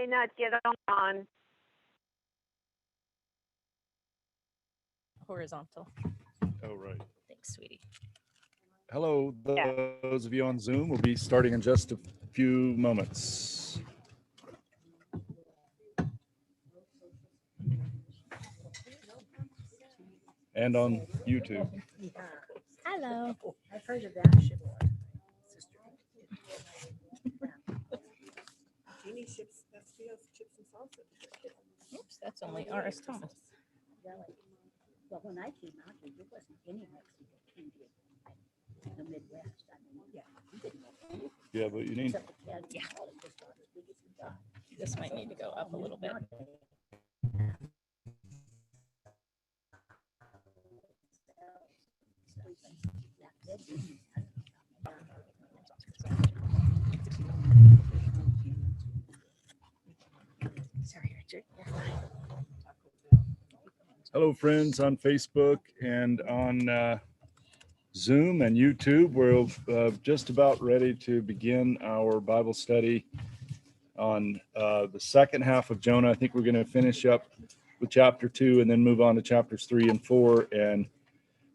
may not get on. Horizontal. Oh, right. Thanks, sweetie. Hello, those of you on Zoom. We'll be starting in just a few moments. And on YouTube. Hello. I've heard of that ship. Jeannie ships chips and salsa. Oops, that's only R.S. Thomas. Really? Well, when I came out here, there wasn't any Mexican Indian in the Midwest. I mean, yeah, you didn't know. Yeah, but you need. Except the cats and all, it just got as big as it got. This might need to go up a little bit. Sorry, Richard. You're fine. Hello, friends on Facebook and on Zoom and YouTube. We're just about ready to begin our Bible study on the second half of Jonah. I think we're going to finish up with chapter 2 and then move on to chapters 3 and 4. And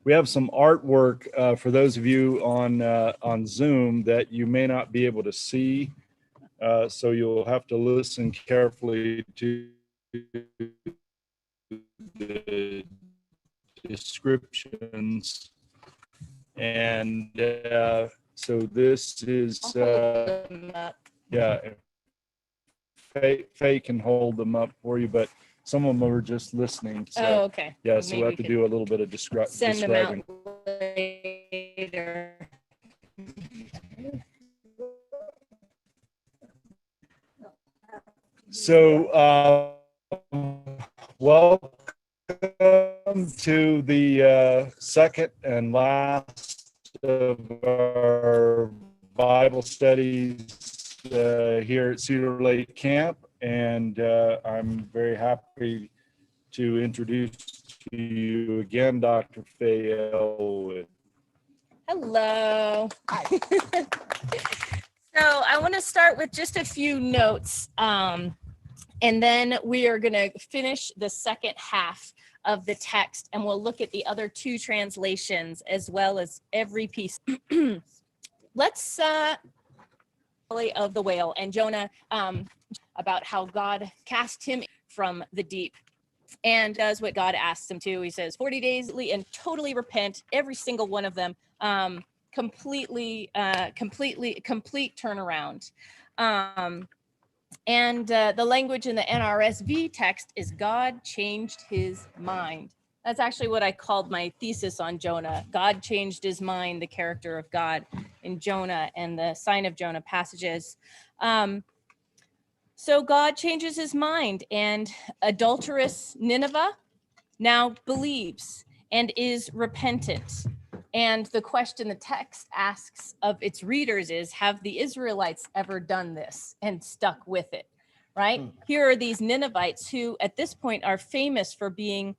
we have some artwork for those of you on Zoom that you may not be able to see. So you'll have to listen carefully to the descriptions. And so this is, yeah, Faye can hold them up for you, but some of them are just listening. So, Oh, okay. Yeah, so we'll have to do a little bit of Send them out describing. later. So, welcome to the second and last of our Bible studies here at Cedar Lake Camp, and I'm very happy to introduce to you again Dr. Faye Ellwood. Hello. So I want to start with just a few notes, and then we are going to finish the second half of the text, and we'll look at the other two translations as well as every piece. Let's of the whale and Jonah, about how God cast him from the deep and does what God asks him to. He says 40 days and totally repent, every single one of them. Complete turnaround. And the language in the NRSV text is God changed his mind. That's actually what I called my thesis on Jonah. God changed his mind, the character of God in Jonah and the sign of Jonah passages. So God changes his mind, and adulterous Nineveh now believes and is repentant. And the question the text asks of its readers is, have the Israelites ever done this and stuck with it, right? Here are these Ninevites who at this point are famous for being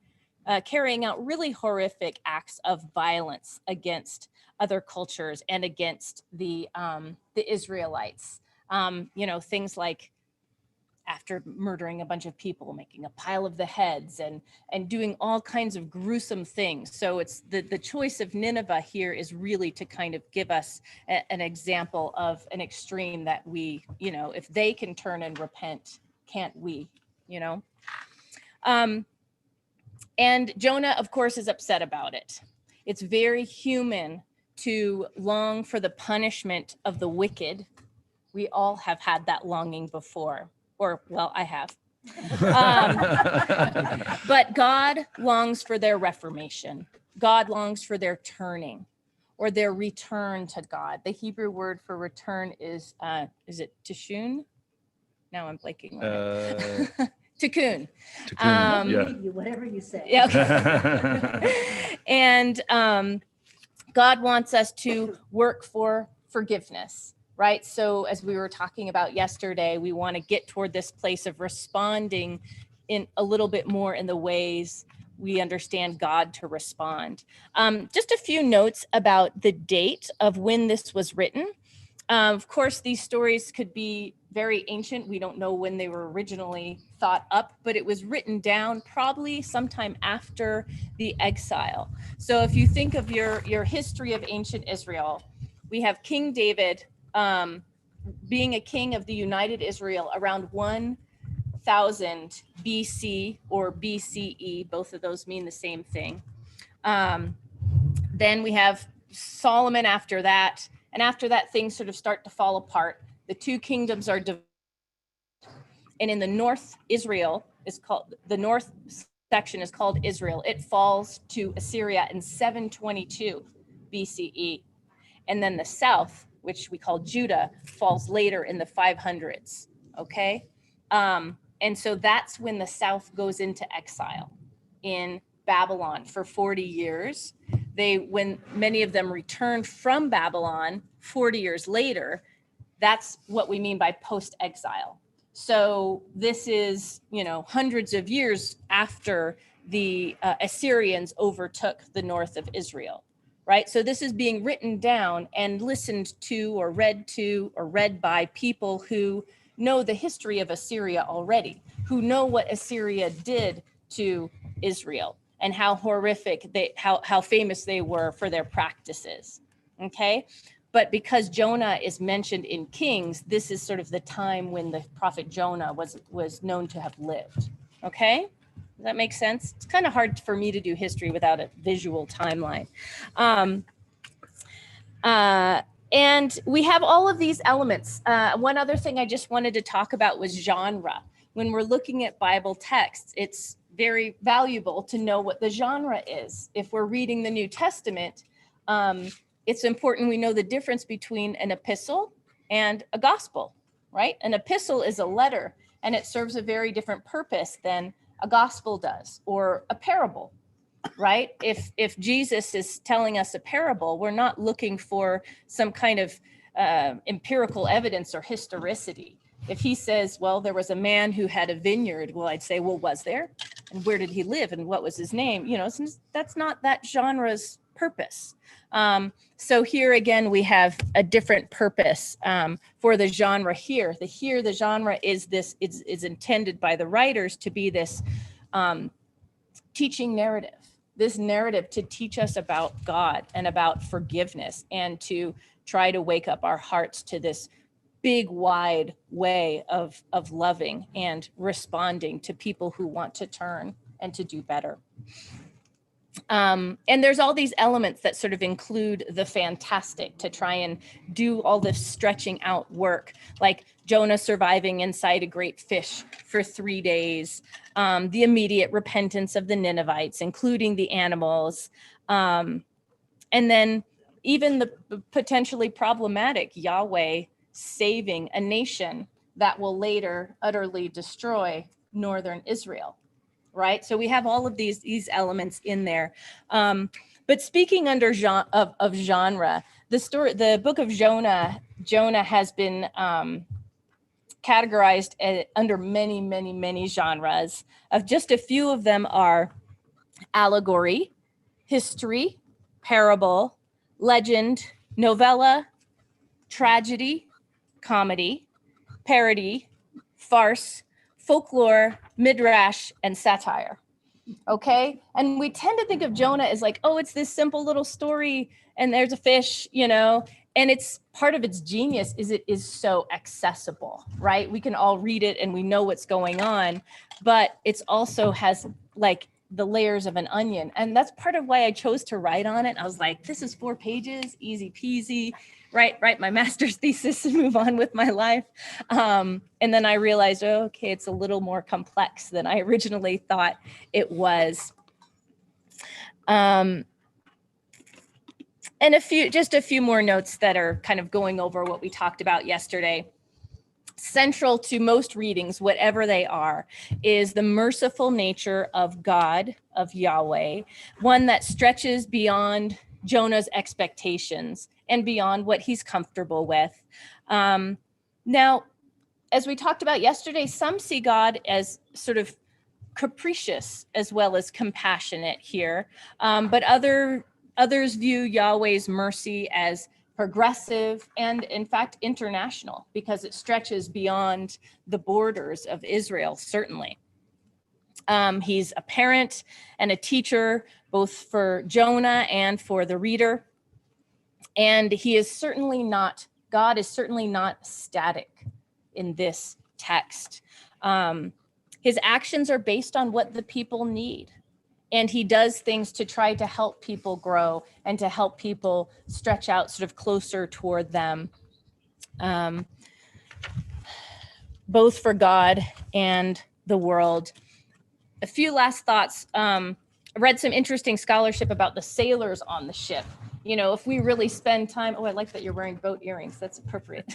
carrying out really horrific acts of violence against other cultures and against the Israelites. Things like after murdering a bunch of people, making a pile of the heads and doing all kinds of gruesome things. So it's the choice of Nineveh here is really to kind of give us an example of an extreme that we, if they can turn and repent, can't we, And Jonah, of course, is upset about it. It's very human to long for the punishment of the wicked. We all have had that longing before. Or, well, I have. But God longs for their reformation. God longs for their turning or their return to God. The Hebrew word for return is it tishun? Now I'm blanking on it. Tikkun. Yeah. Whatever you say. Yeah, okay. And God wants us to work for forgiveness. Right. So as we were talking about yesterday, we want to get toward this place of responding in a little bit more in the ways we understand God to respond. Just a few notes about the date of when this was written. Of course, these stories could be very ancient. We don't know when they were originally thought up, but it was written down probably sometime after the exile. So if you think of your history of ancient Israel, we have King David being a king of the United Israel around 1000 BC or BCE. Both of those mean the same thing. Then we have Solomon after that. And after that, things sort of start to fall apart. The two kingdoms are divided. And in the north, Israel is called, the north section is called Israel. It falls to Assyria in 722 BCE. And then the south, which we call Judah, falls later in the 500s. Okay. And so that's when the south goes into exile in Babylon for 40 years. When many of them returned from Babylon 40 years later, that's what we mean by post-exile. So this is, hundreds of years after the Assyrians overtook the north of Israel, right? So this is being written down and listened to or read by people who know the history of Assyria already, who know what Assyria did to Israel and how horrific how famous they were for their practices. Okay. But because Jonah is mentioned in Kings, this is sort of the time when the prophet Jonah was known to have lived. Okay. Does that make sense? It's kind of hard for me to do history without a visual timeline. And we have all of these elements. One other thing I just wanted to talk about was genre. When we're looking at Bible texts, it's very valuable to know what the genre is. If we're reading the New Testament, it's important we know the difference between an epistle and a gospel, right? An epistle is a letter, and it serves a very different purpose than a gospel does, or a parable, right? If Jesus is telling us a parable, we're not looking for some kind of empirical evidence or historicity. If he says, well, there was a man who had a vineyard, well, I'd say, well, was there? And where did he live? And what was his name? That's not that genre's purpose. So here again, we have a different purpose for the genre here. The genre is intended by the writers to be this teaching narrative. This narrative to teach us about God and about forgiveness, and to try to wake up our hearts to this big, wide way of loving and responding to people who want to turn and to do better. And there's all these elements that sort of include the fantastic to try and do all this stretching out work, like Jonah surviving inside a great fish for 3 days, the immediate repentance of the Ninevites, including the animals, and then even the potentially problematic Yahweh saving a nation that will later utterly destroy northern Israel. Right. So we have all of these elements in there. But speaking under of genre, the book of Jonah has been categorized under many, many, many genres. Of just a few of them are allegory, history, parable, legend, novella, tragedy, comedy, parody, farce, folklore, midrash, and satire. Okay. And we tend to think of Jonah as like, oh, it's this simple little story and there's a fish, and it's part of its genius is it is so accessible, right? We can all read it and we know what's going on, but it's also has like the layers of an onion. And that's part of why I chose to write on it. I was like, this is 4 pages, easy peasy, write my master's thesis and move on with my life. And then I realized, okay, it's a little more complex than I originally thought it was. And just a few more notes that are kind of going over what we talked about yesterday. Central to most readings, whatever they are, is the merciful nature of God, of Yahweh, one that stretches beyond Jonah's expectations and beyond what he's comfortable with. Now, as we talked about yesterday, some see God as sort of capricious as well as compassionate here, but others view Yahweh's mercy as progressive, and in fact, international, because it stretches beyond the borders of Israel, certainly. He's a parent and a teacher, both for Jonah and for the reader. And he is certainly not, God is certainly not static in this text. His actions are based on what the people need. And he does things to try to help people grow and to help people stretch out sort of closer toward them, both for God and the world. A few last thoughts. I read some interesting scholarship about the sailors on the ship. You know, if we really spend time, oh, I like that you're wearing boat earrings. That's appropriate.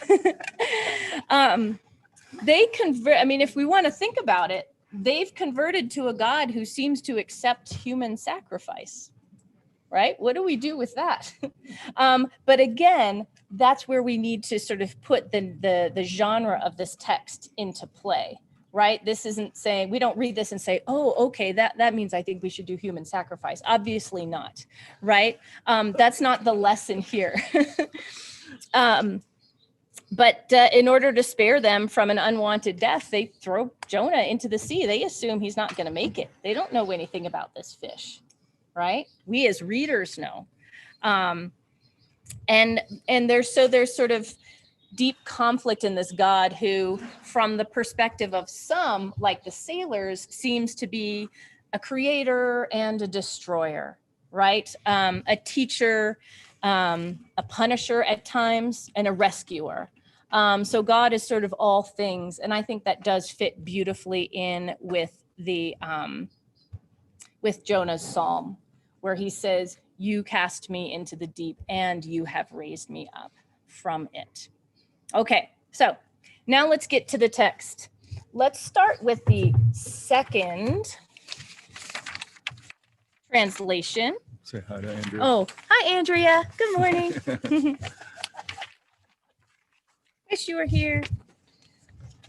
They convert, I mean, if we want to think about it, they've converted to a God who seems to accept human sacrifice, right? What do we do with that? But again, that's where we need to sort of put the genre of this text into play, right? This isn't saying, we don't read this and say, oh, okay, that means I think we should do human sacrifice. Obviously not, right? That's not the lesson here. But in order to spare them from an unwanted death, they throw Jonah into the sea. They assume he's not going to make it. They don't know anything about this fish, right? We as readers know. And there's sort of deep conflict in this God who, from the perspective of some, like the sailors, seems to be a creator and a destroyer, right? A teacher, a punisher at times, and a rescuer. So God is sort of all things, and I think that does fit beautifully in with with Jonah's psalm, where he says, "You cast me into the deep, and you have raised me up from it." Okay, so now let's get to the text. Let's start with the second translation. Say hi to Andrew. Oh, hi, Andrea. Good morning. Wish you were here.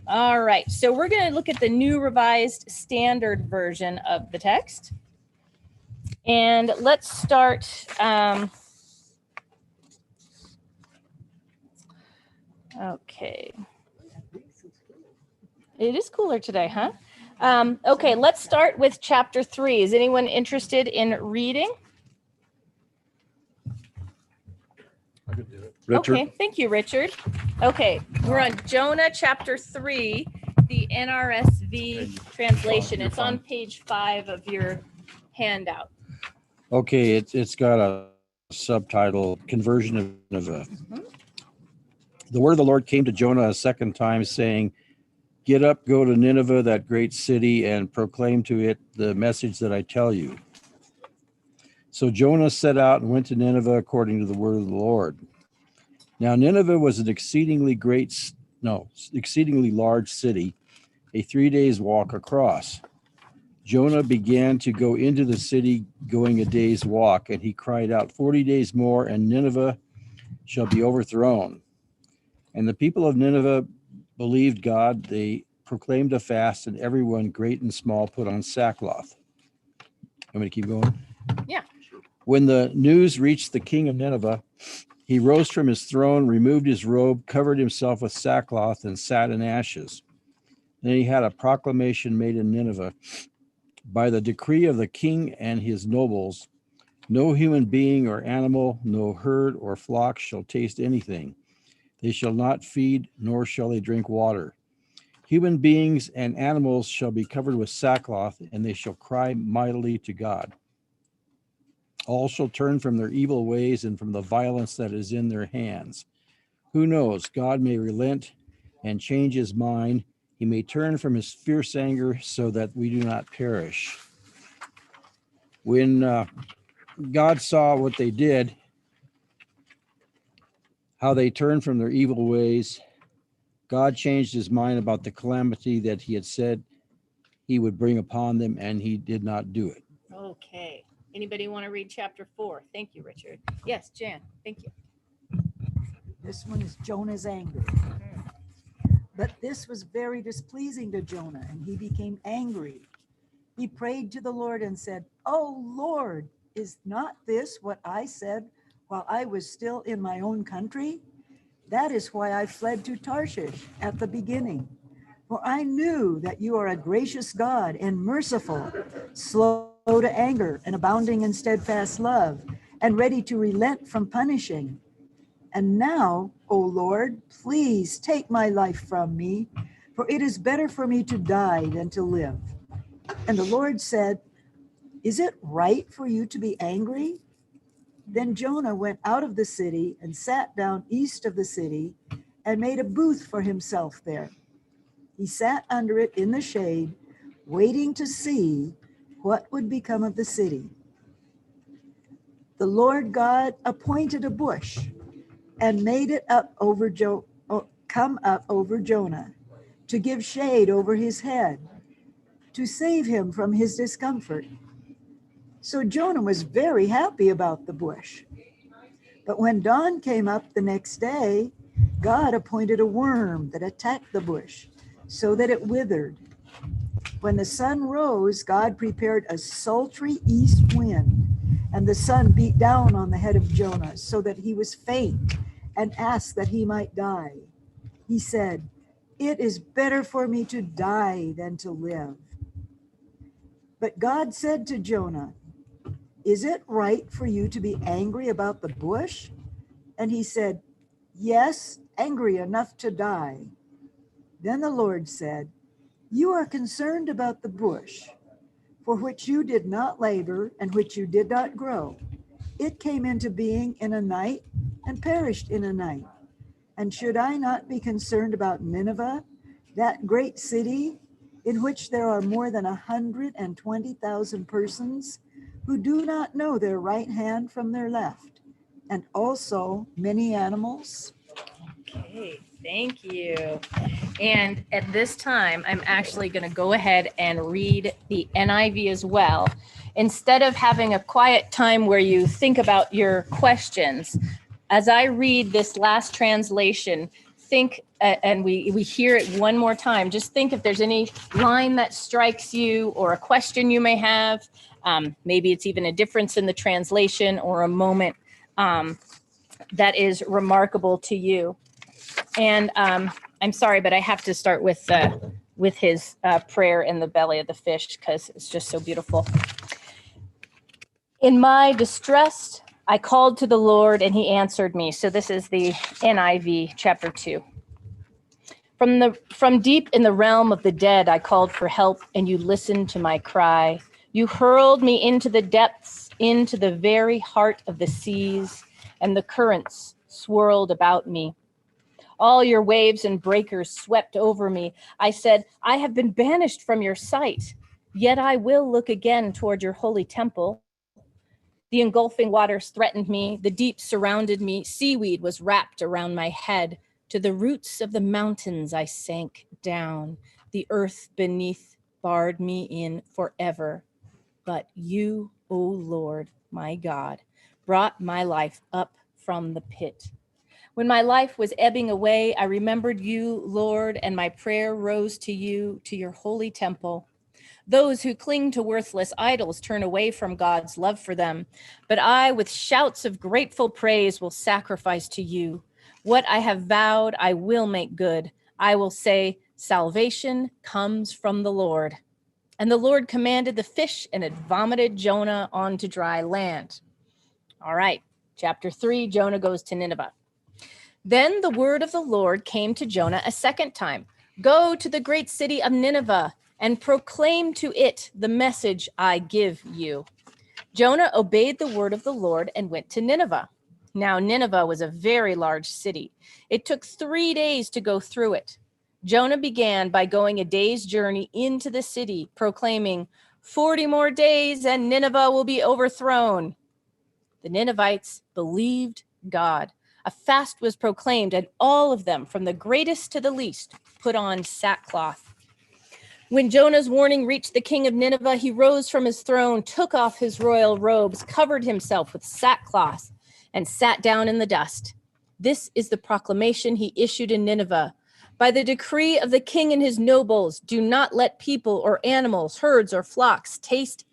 All right, so we're going to look at the New Revised Standard Version of the text. And let's start. Okay. It is cooler today, huh? Okay, let's start with chapter 3. Is anyone interested in reading? I could do it. Richard? Okay, thank you, Richard. Okay, we're on Jonah chapter 3, the NRSV translation. It's on page 5 of your handout. Okay, it's got a subtitle, Conversion of Nineveh. The word of the Lord came to Jonah a second time, saying, "Get up, go to Nineveh, that great city, and proclaim to it the message that I tell you." So Jonah set out and went to Nineveh according to the word of the Lord. Now Nineveh was an exceedingly large city, a 3 days walk across. Jonah began to go into the city, going a day's walk, and he cried out, 40 days more, and Nineveh shall be overthrown. And the people of Nineveh believed God. They proclaimed a fast, and everyone, great and small, put on sackcloth. I'm going to keep going. Yeah. When the news reached the king of Nineveh, he rose from his throne, removed his robe, covered himself with sackcloth, and sat in ashes. Then he had a proclamation made in Nineveh. By the decree of the king and his nobles, no human being or animal, no herd or flock shall taste anything. They shall not feed, nor shall they drink water. Human beings and animals shall be covered with sackcloth, and they shall cry mightily to God. All shall turn from their evil ways and from the violence that is in their hands. Who knows? God may relent and change his mind. He may turn from his fierce anger so that we do not perish. When God saw what they did, how they turned from their evil ways, God changed his mind about the calamity that he had said he would bring upon them, and he did not do it. Okay. Anybody want to read chapter 4? Thank you, Richard. Yes, Jan. Thank you. This one is Jonah's anger. But this was very displeasing to Jonah, and he became angry. He prayed to the Lord and said, "Oh Lord, is not this what I said while I was still in my own country? That is why I fled to Tarshish at the beginning. For I knew that you are a gracious God and merciful, slow to anger and abounding in steadfast love, and ready to relent from punishing. And now, O Lord, please take my life from me, for it is better for me to die than to live. And the Lord said, is it right for you to be angry? Then Jonah went out of the city and sat down east of the city and made a booth for himself there. He sat under it in the shade, waiting to see what would become of the city. The Lord God appointed a bush and made it come up over Jonah to give shade over his head, to save him from his discomfort. So Jonah was very happy about the bush. But when dawn came up the next day, God appointed a worm that attacked the bush so that it withered. When the sun rose, God prepared a sultry east wind, and the sun beat down on the head of Jonah so that he was faint and asked that he might die. He said, it is better for me to die than to live. But God said to Jonah, is it right for you to be angry about the bush? And he said, yes, angry enough to die. Then the Lord said, you are concerned about the bush, for which you did not labor and which you did not grow. It came into being in a night and perished in a night. And should I not be concerned about Nineveh, that great city in which there are more than 120,000 persons who do not know their right hand from their left, and also many animals? Okay, thank you. And at this time, I'm actually going to go ahead and read the NIV as well. Instead of having a quiet time where you think about your questions, as I read this last translation, think, and we hear it one more time, just think if there's any line that strikes you or a question you may have. Maybe it's even a difference in the translation or a moment that is remarkable to you. And I'm sorry, but I have to start with his prayer in the belly of the fish because it's just so beautiful. In my distress, I called to the Lord and he answered me. So this is the NIV chapter 2. From deep in the realm of the dead, I called for help and you listened to my cry. You hurled me into the depths, into the very heart of the seas, and the currents swirled about me. All your waves and breakers swept over me. I said, I have been banished from your sight, yet I will look again toward your holy temple. The engulfing waters threatened me. The deep surrounded me. Seaweed was wrapped around my head. To the roots of the mountains I sank down. The earth beneath barred me in forever. But you, O Lord, my God, brought my life up from the pit. When my life was ebbing away, I remembered you, Lord, and my prayer rose to you, to your holy temple. Those who cling to worthless idols turn away from God's love for them. But I, with shouts of grateful praise, will sacrifice to you. What I have vowed, I will make good. I will say, salvation comes from the Lord. And the Lord commanded the fish, and it vomited Jonah onto dry land. All right, chapter 3, Jonah goes to Nineveh. Then the word of the Lord came to Jonah a second time. Go to the great city of Nineveh and proclaim to it the message I give you. Jonah obeyed the word of the Lord and went to Nineveh. Now Nineveh was a very large city. It took 3 days to go through it. Jonah began by going a day's journey into the city, proclaiming, 40 more days and Nineveh will be overthrown. The Ninevites believed God. A fast was proclaimed, and all of them, from the greatest to the least, put on sackcloth. When Jonah's warning reached the king of Nineveh, he rose from his throne, took off his royal robes, covered himself with sackcloth, and sat down in the dust. This is the proclamation he issued in Nineveh. By the decree of the king and his nobles, do not let people or animals, herds or flocks taste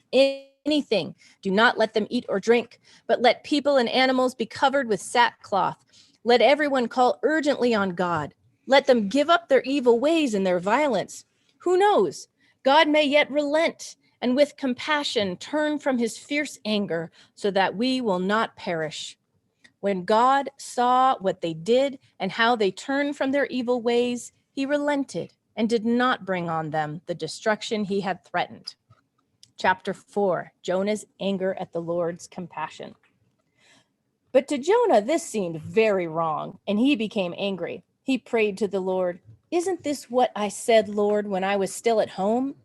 anything. Do not let them eat or drink, but let people and animals be covered with sackcloth. Let everyone call urgently on God. Let them give up their evil ways and their violence. Who knows? God may yet relent and with compassion turn from his fierce anger so that we will not perish. When God saw what they did and how they turned from their evil ways, he relented and did not bring on them the destruction he had threatened. Chapter 4, Jonah's anger at the Lord's compassion. But to Jonah, this seemed very wrong, and he became angry. He prayed to the Lord, "Isn't this what I said, Lord, when I was still at home?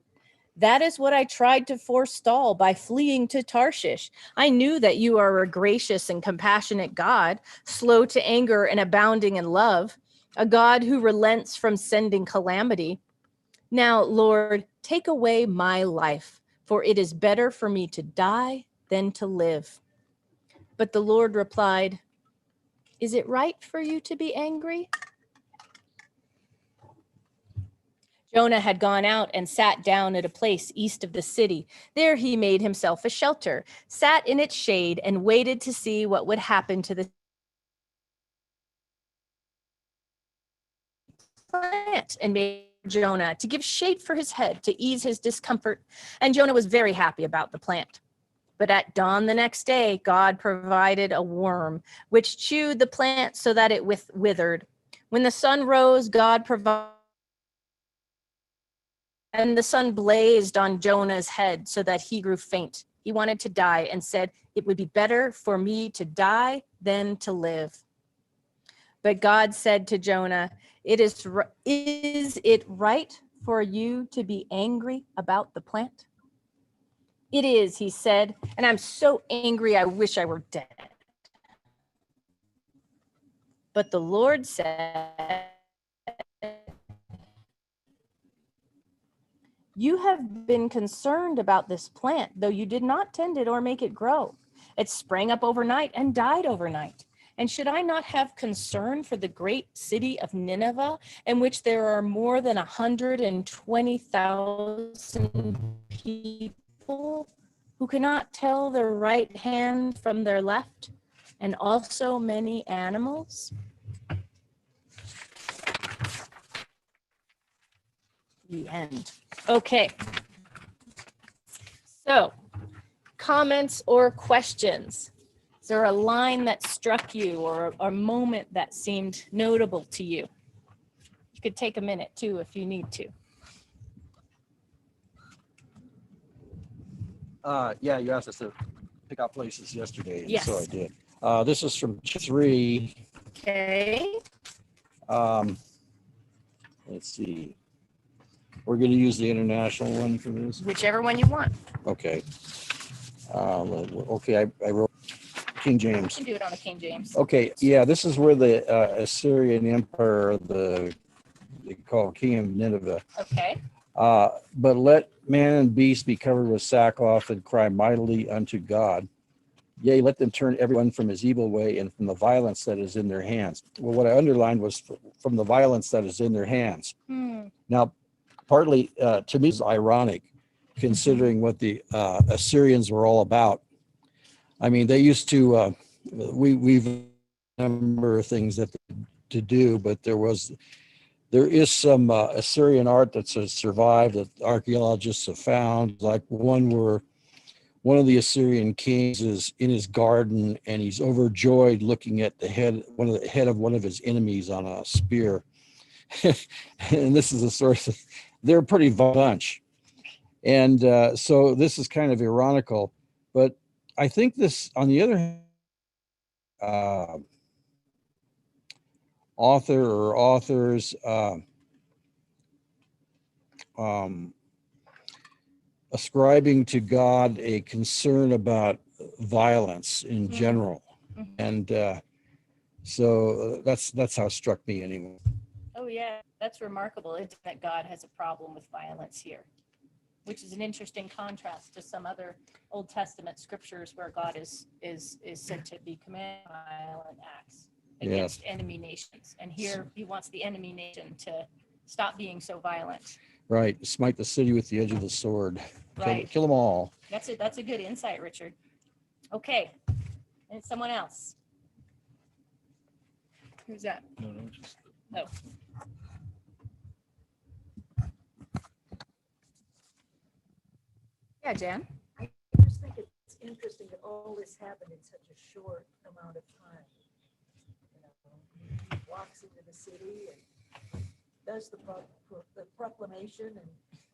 That is what I tried to forestall by fleeing to Tarshish. I knew that you are a gracious and compassionate God, slow to anger and abounding in love, a God who relents from sending calamity. Now, Lord, take away my life, for it is better for me to die than to live." But the Lord replied, "Is it right for you to be angry?" Jonah had gone out and sat down at a place east of the city. There he made himself a shelter, sat in its shade, and waited to see what would happen to the plant, and made Jonah to give shade for his head to ease his discomfort. And Jonah was very happy about the plant. But at dawn the next day, God provided a worm which chewed the plant so that it withered. When the sun rose, God provided, and the sun blazed on Jonah's head so that he grew faint. He wanted to die and said, "It would be better for me to die than to live." But God said to Jonah, Is it right for you to be angry about the plant?" "It is," he said, "and I'm so angry I wish I were dead." But the Lord said, "You have been concerned about this plant, though you did not tend it or make it grow. It sprang up overnight and died overnight. And should I not have concern for the great city of Nineveh, in which there are more than 120,000 people who cannot tell their right hand from their left, and also many animals?" The end. Okay. So, comments or questions? Is there a line that struck you or a moment that seemed notable to you? You could take a minute too if you need to. Yeah, you asked us to pick out places yesterday, and Yes. so I did. This is from 3. Okay. Let's see. We're going to use the international one for this. Whichever one you want. Okay. Okay, I wrote King You James. can do it on a King James. Okay, yeah, this is where the Assyrian Empire, they call King of Nineveh. Okay. But let man and beast be covered with sackcloth and cry mightily unto God. Yea, let them turn everyone from his evil way and from the violence that is in their hands. Well, what I underlined was from the violence that is in their hands. Now, partly to me, it's ironic, considering what the Assyrians were all about. I mean, they used to, we've a number of things that to do, but there is some Assyrian art that's survived that archaeologists have found, like one where one of the Assyrian kings is in his garden and he's overjoyed looking at the head of one of his enemies on a spear. And this is a source of, they're a pretty bunch. And so this is kind of ironical, but I think this, on the other hand, author or authors ascribing to God a concern about violence in general. And so that's how it struck me anyway. Oh yeah, that's remarkable. It's that God has a problem with violence here, which is an interesting contrast to some other Old Testament scriptures where God is said to be commanding violent acts against enemy nations. And here he wants the enemy nation to stop being so violent. Right. Smite the city with the edge of the sword. Right. Kill them all. That's it. That's a good insight, Richard. Okay. And someone else. Who's that? No, just Oh. Yeah, Jan. I just think it's interesting that all this happened in such a short amount of time. You know, he walks into the city and does the proclamation, and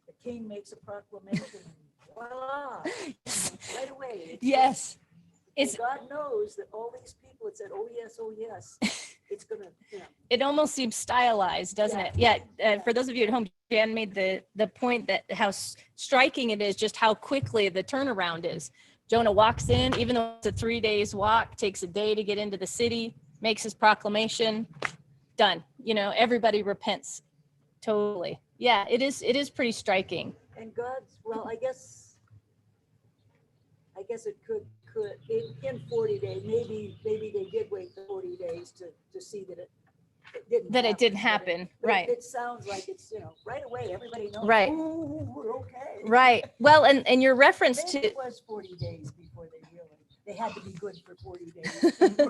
the king makes a proclamation, and voila, right away. Yes. It's, God knows that all these people had said, oh yes, it's gonna, you know. It almost seems stylized, doesn't it? Yeah. For those of you at home, Jan made the point that how striking it is, just how quickly the turnaround is. Jonah walks in, even though it's a 3 days walk, takes a day to get into the city, makes his proclamation, done. You know, everybody repents totally. Yeah, it is pretty striking. And God's, well, I guess it could in 40 days, maybe they did wait the 40 days to see that it didn't happen. But right. It sounds like it's, you know, right away, everybody knows. Right. Ooh, we're okay. Right. Well, and your reference Maybe to it was 40 days before they had to be good for 40 days.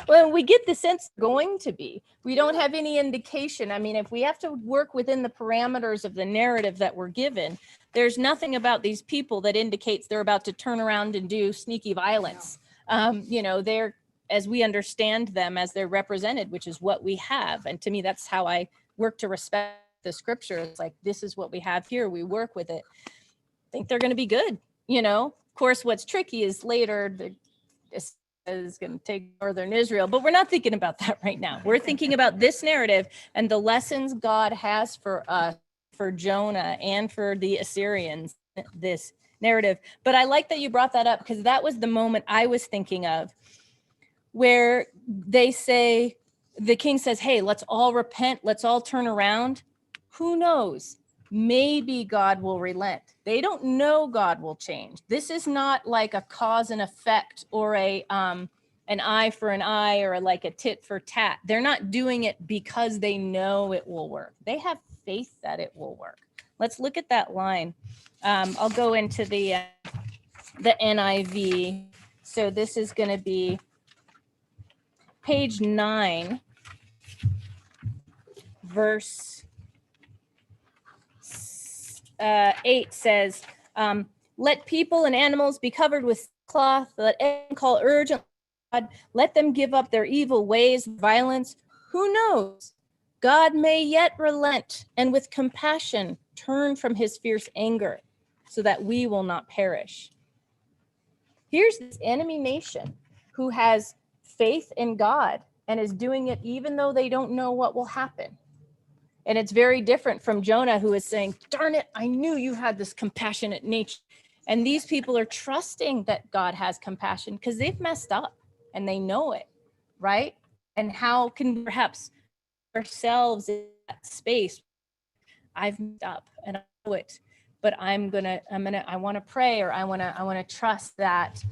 well, we get the sense it's going to be. We don't have any indication. I mean, if we have to work within the parameters of the narrative that we're given, there's nothing about these people that indicates they're about to turn around and do sneaky violence. You know, they're, as we understand them, as they're represented, which is what we have. And to me, that's how I work to respect the scripture. It's like, this is what we have here. We work with it. I think they're going to be good. You know, of course, what's tricky is later is going to take northern Israel, but we're not thinking about that right now. We're thinking about this narrative and the lessons God has for us, for Jonah and for the Assyrians, this narrative. But I like that you brought that up, because that was the moment I was thinking of, where they say, the king says, hey, let's all repent. Let's all turn around. Who knows? Maybe God will relent. They don't know God will change. This is not like a cause and effect or an eye for an eye or like a tit for tat. They're not doing it because they know it will work. They have faith that it will work. Let's look at that line. I'll go into the NIV. So this is going to be page 9, verse 8 says, let people and animals be covered with cloth, let everyone call urgent God, let them give up their evil ways, violence. Who knows? God may yet relent and with compassion turn from his fierce anger so that we will not perish. Here's this enemy nation who has faith in God and is doing it even though they don't know what will happen. And it's very different from Jonah, who is saying, darn it, I knew you had this compassionate nature. And these people are trusting that God has compassion because they've messed up and they know it, right? And how can we perhaps ourselves in that space? I've messed up and I know it, but I want to pray, or I want to trust that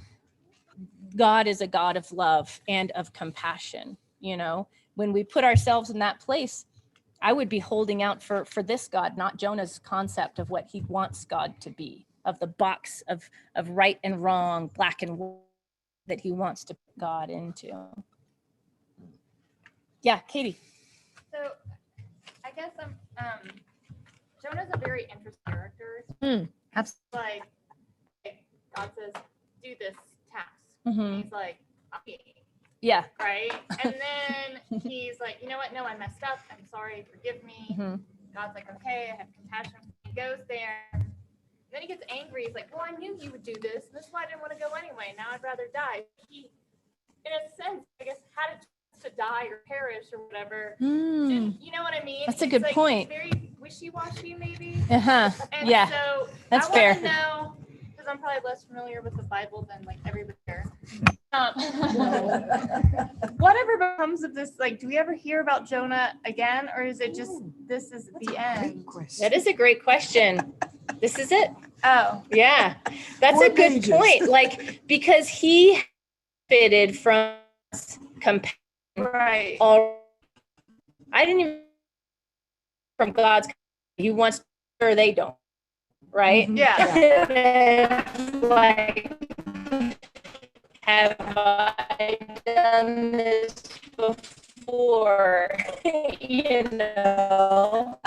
God is a God of love and of compassion. You know, when we put ourselves in that place, I would be holding out for this God, not Jonah's concept of what he wants God to be, of the box of right and wrong, black and white, that he wants to put God into. Yeah, Katie. So I guess Jonah's a very interesting character. Absolutely. Like God says, do this task. Mm-hmm. And he's like, okay. Yeah. Right. And then he's like, you know what? No, I messed up. I'm sorry. Forgive me. Mm-hmm. God's like, okay, I have compassion. He goes there. And then he gets angry. He's like, well, I knew you would do this. And this is why I didn't want to go anyway. Now I'd rather die. He, in a sense, I guess, had a chance to die or perish or whatever. And you know what I mean? That's a He's good like, point. Very wishy-washy, maybe. Uh-huh. And Yeah, so that's I fair. want to know, because I'm probably less familiar with the Bible than like everybody here. Whatever becomes of this, like, do we ever hear about Jonah again, or is it just this is the end? That is a great question. This is it. Oh, Yeah, that's 4 a good pages. point. Like, because he fitted from compassion. right. All, I didn't even from God's. He wants or they don't, right? Mhm. Yeah. Like, have I done this before? You know,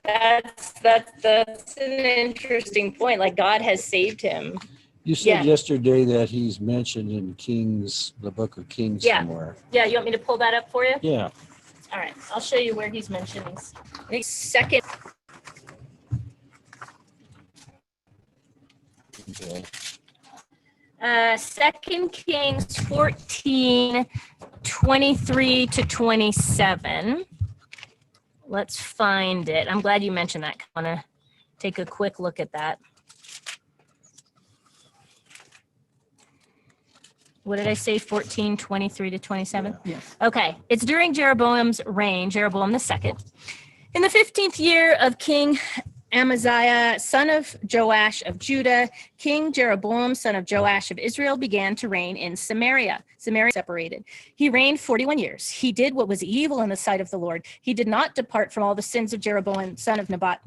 that's an interesting point. Like God has saved him. You said Yeah. yesterday that he's mentioned in Kings, the book of Kings Yeah. somewhere. Yeah, you want me to pull that up for you? Yeah. All right, I'll show you where he's mentioned. I think second. Okay. 2 Kings 14, 23 to 27. Let's find it. I'm glad you mentioned that. I want to take a quick look at that. What did I say? 14, 23 to 27? Yeah. Yes. Okay. It's during Jeroboam's reign, Jeroboam II. In the 15th year of King Amaziah, son of Joash of Judah, King Jeroboam, son of Joash of Israel, began to reign in Samaria. Samaria separated. He reigned 41 years. He did what was evil in the sight of the Lord. He did not depart from all the sins of Jeroboam, son of Nebat,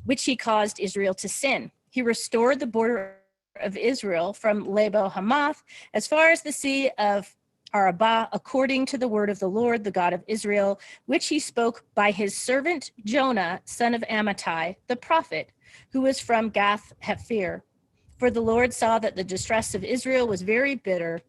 which he caused Israel to sin. He restored the border of Israel from Lebo Hamath as far as the sea of Arabah, according to the word of the Lord, the God of Israel, which he spoke by his servant Jonah, son of Amittai, the prophet, who was from Gath Hephir. For the Lord saw that the distress of Israel was very bitter.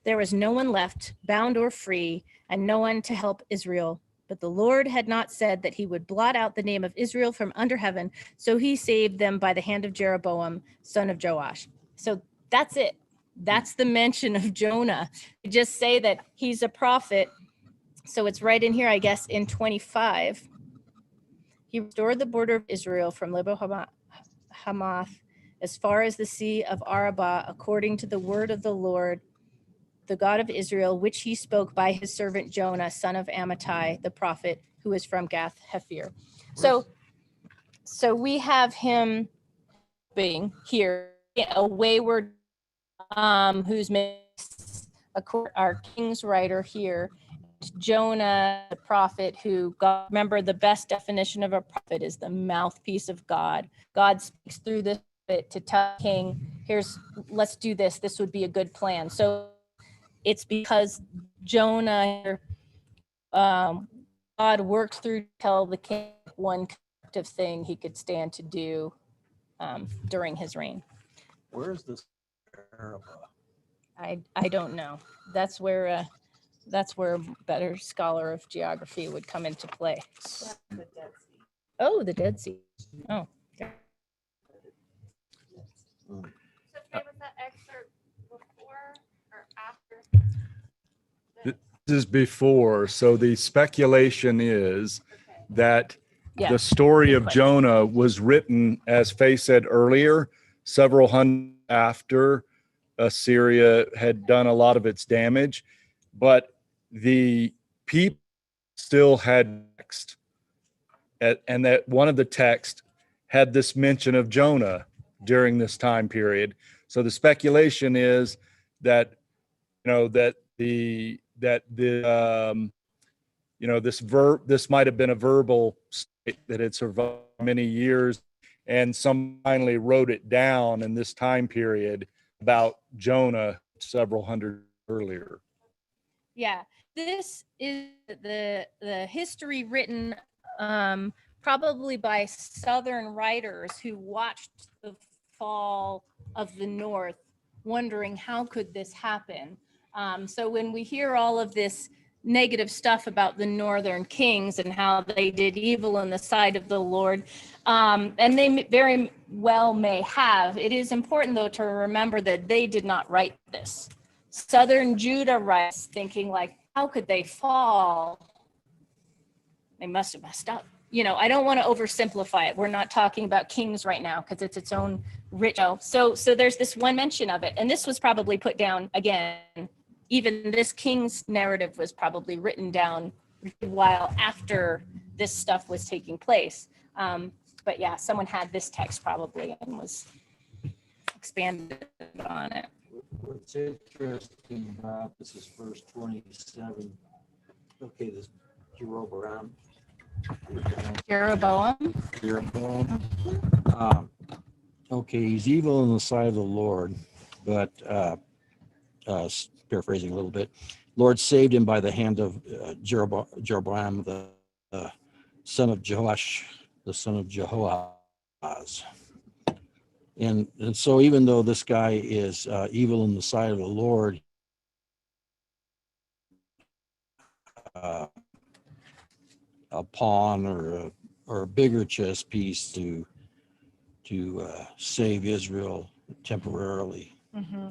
There was no one left, bound or free, and no one to help Israel. But the Lord had not said that he would blot out the name of Israel from under heaven, so he saved them by the hand of Jeroboam, son of Joash. So that's it. That's the mention of Jonah. Just say that he's a prophet. So it's right in here, I guess, in 25. He restored the border of Israel from Lebo Hamath as far as the sea of Arabah, according to the word of the Lord, the God of Israel, which he spoke by his servant Jonah, son of Amittai, the prophet, who is from Gath Hephir. So we have him being here, a wayward, who's our king's writer here, Jonah, the prophet, who God, remember the best definition of a prophet is the mouthpiece of God. God speaks through this to tell the king, let's do this. This would be a good plan. So it's because Jonah, God worked through to tell the king one kind of thing he could stand to do during his reign. Where is this Arabah? I don't know. That's where a better scholar of geography would come into play. Oh, the Dead Sea. Oh, So Trey, was that excerpt before or after? This is before. So the speculation is Okay. that yeah. the story good of question. Jonah was written, as Faye said earlier, several hundred after Assyria had done a lot of its damage, but the people still had text, and that one of the texts had this mention of Jonah during this time period. So the speculation is that this might have been a verbal state that had survived many years, and some finally wrote it down in this time period about Jonah several hundred earlier. Yeah, this is the history written probably by Southern writers who watched the fall of the North, wondering how could this happen. So when we hear all of this negative stuff about the Northern kings and how they did evil in the sight of the Lord, and they very well may have, it is important though to remember that they did not write this. Southern Judah writes, thinking like, how could they fall? They must have messed up. I don't want to oversimplify it. We're not talking about kings right now because it's its own rich. So there's this one mention of it. And this was probably put down again. Even this king's narrative was probably written down a while after this stuff was taking place. But yeah, someone had this text probably and was expanded on it. What's interesting about this is verse 27. Okay, this Jeroboam. Jeroboam. Jeroboam. Okay, he's evil in the sight of the Lord, but paraphrasing a little bit, Lord saved him by the hand of Jeroboam, the son of Joash, the son of Jehoahaz. And so even though this guy is evil in the sight of the Lord, a pawn or a bigger chess piece to save Israel temporarily. Mm-hmm.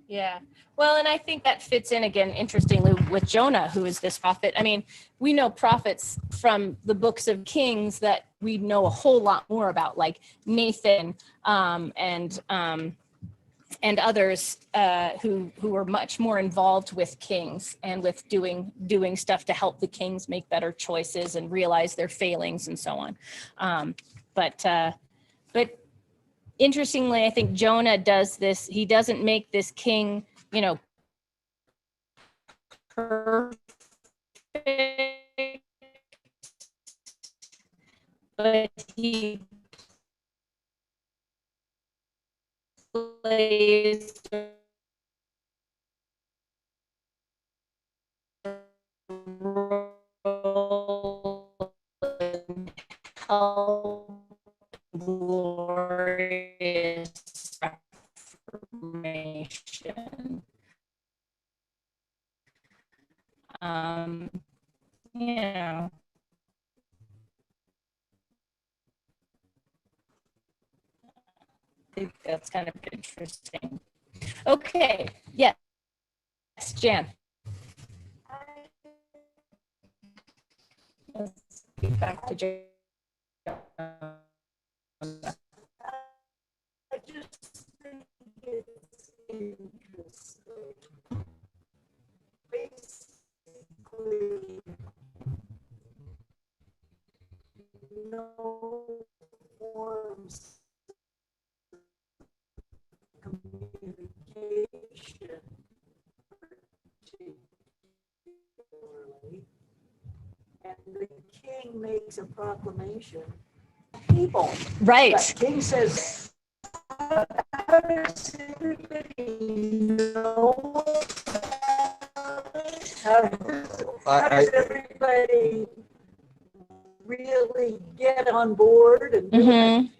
Yeah. Well, and I think that fits in again, interestingly, with Jonah, who is this prophet. I mean, we know prophets from the books of Kings that we know a whole lot more about, like Nathan and others who were much more involved with kings and with doing stuff to help the kings make better choices and realize their failings and so on. But interestingly, I think Jonah does this. He doesn't make this king, perfect, but he plays the role in how glorious reformation. I think that's kind of interesting. Okay, yes, Jan. Let's get back to Jan. I just think it's interesting. Basically, no forms of communication, particularly, and the king makes a proclamation. People. Right. The king says, how does everybody know? How does everybody really get on board? And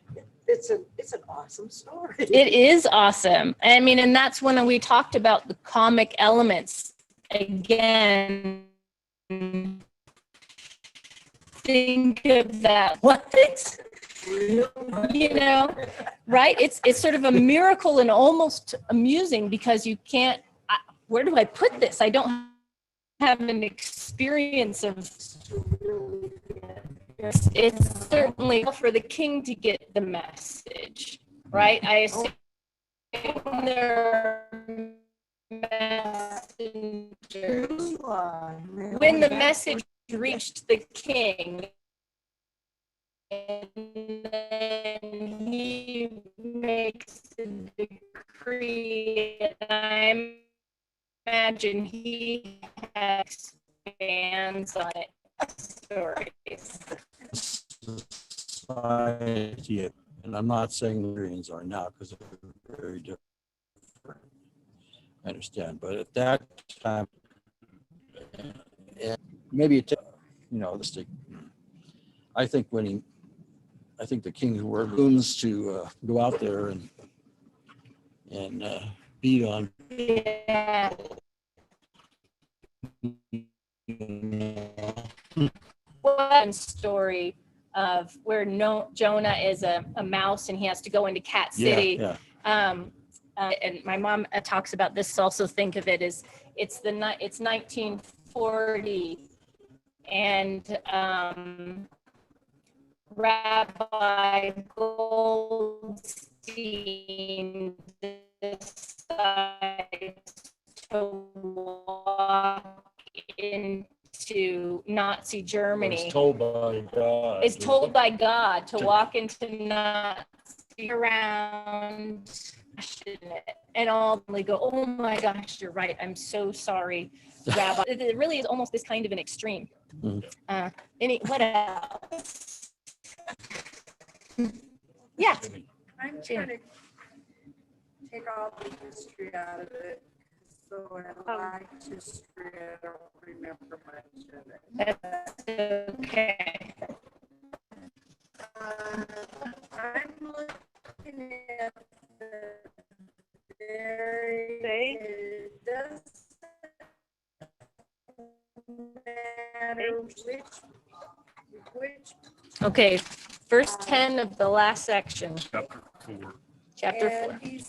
it's an awesome story. It is awesome. I mean, and that's when we talked about the comic elements again. Think of that. What? Right? It's sort of a miracle and almost amusing because you can't. Where do I put this? I don't have an experience of. It's certainly for the king to get the message, right? I assume there are messengers. When the message reached the king, and then he makes a decree, and I imagine he expands on it. Stories. Society, and I'm not saying the Syrians are now because they're very different. I understand, but at that time, maybe I think the king who wore balloons to go out there and beat on. Yeah. One story of where Jonah is a mouse and he has to go into Cat City. Yeah. And my mom talks about this. Also, think of it as it's 1940, and Rabbi Goldstein decides to walk into Nazi Germany. Is told by God to walk into Nazi around. and all go, oh my gosh, you're right. I'm so sorry, Rabbi. It really is almost this kind of an extreme. What else? Yeah. I'm trying to take all the history out of it. So I like history. I don't remember much of it. That's okay. I'm looking at the very, it doesn't matter which Okay. Verse 10 of the last section. Chapter 4. and he's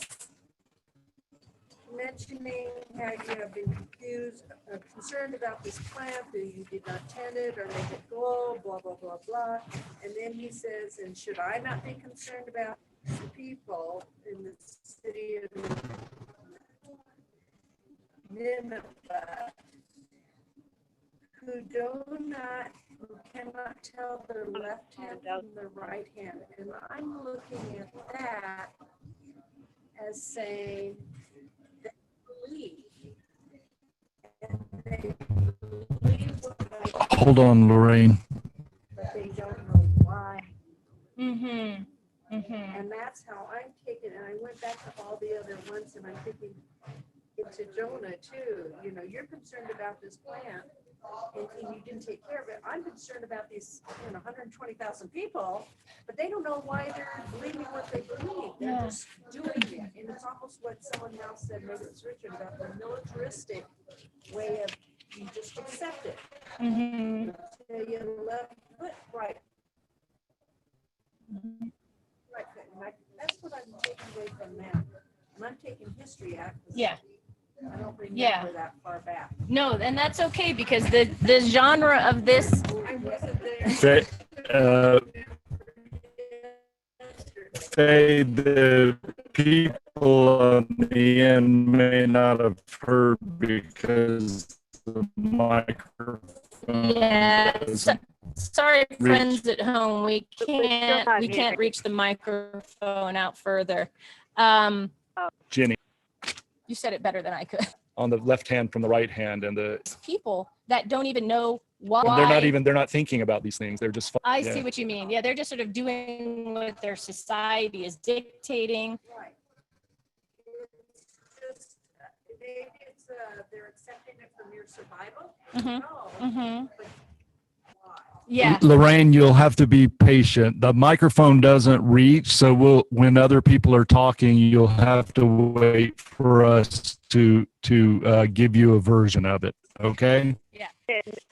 mentioning how you have been confused, concerned about this plant, that you did not tend it or make it grow, blah, blah, blah, blah. And then he says, and should I not be concerned about the people in the city of Nineveh who cannot tell their left hand from their right hand? And I'm looking at that as saying, believe. And they believe what I Hold on, Lorraine. but they don't know why. Mm-hmm. And that's how I'm taking it. And I went back to all the other ones and I'm thinking into Jonah too. You know, you're concerned about this plant and you didn't take care of it. I'm concerned about these 120,000 people, but they don't know why they're believing what they believe. They're just doing it. And it's almost what someone else said, maybe it's Richard, about the militaristic way of you just accept it. Mm-hmm. Till you left foot right. Right foot. And that's what I'm taking away from that. And I'm taking history out. Yeah. I don't remember Yeah. that far back. No, and that's okay because the genre of this. I wasn't there. Say the people on the end may not have heard because the microphone. Yeah. Sorry, Reach. friends at home. We can't reach the microphone out further. Jenny, You said it better than I could. on the left hand from the right hand, and People that don't even know why. they're not thinking about these things. They're just. I see what you mean. Yeah, they're just sort of doing what their society is dictating. Right. It's just, maybe it's, they're accepting it from your survival. Mm-hmm. No. Mm-hmm. But why? Yeah. Lorraine, you'll have to be patient. The microphone doesn't reach, so when other people are talking, you'll have to wait for us to give you a version of it. Okay.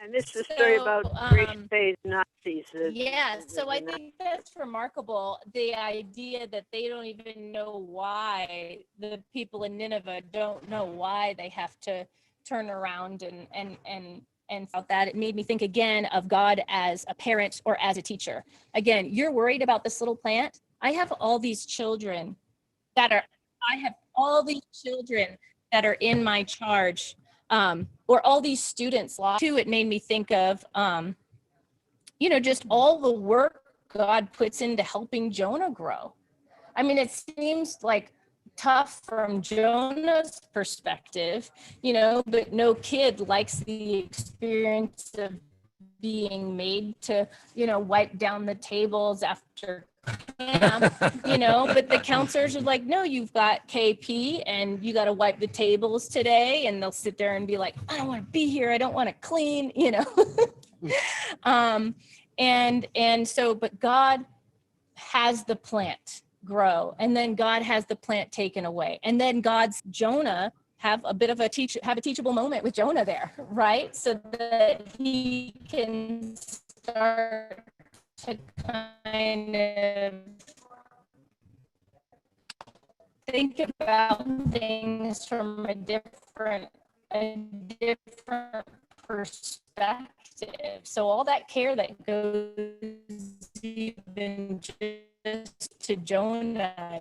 And this is a story about Greece phase Nazis. Yeah, so I think that's remarkable, the idea that they don't even know why the people in Nineveh don't know why they have to turn around and about that. It made me think again of God as a parent or as a teacher. Again, you're worried about this little plant. I have all these children that are in my charge. Or all these students too. It made me think of, just all the work God puts into helping Jonah grow. I mean, it seems like tough from Jonah's perspective, but no kid likes the experience of being made to, wipe down the tables after camp, but the counselors are like, no, you've got KP and you got to wipe the tables today. And they'll sit there and be like, I don't want to be here. I don't want to clean, but God has the plant grow, and then God has the plant taken away. And then Jonah have a bit of a teachable moment with Jonah there, right? So that he can start to kind of think about things from a different perspective. So all that care that goes even just to Jonah,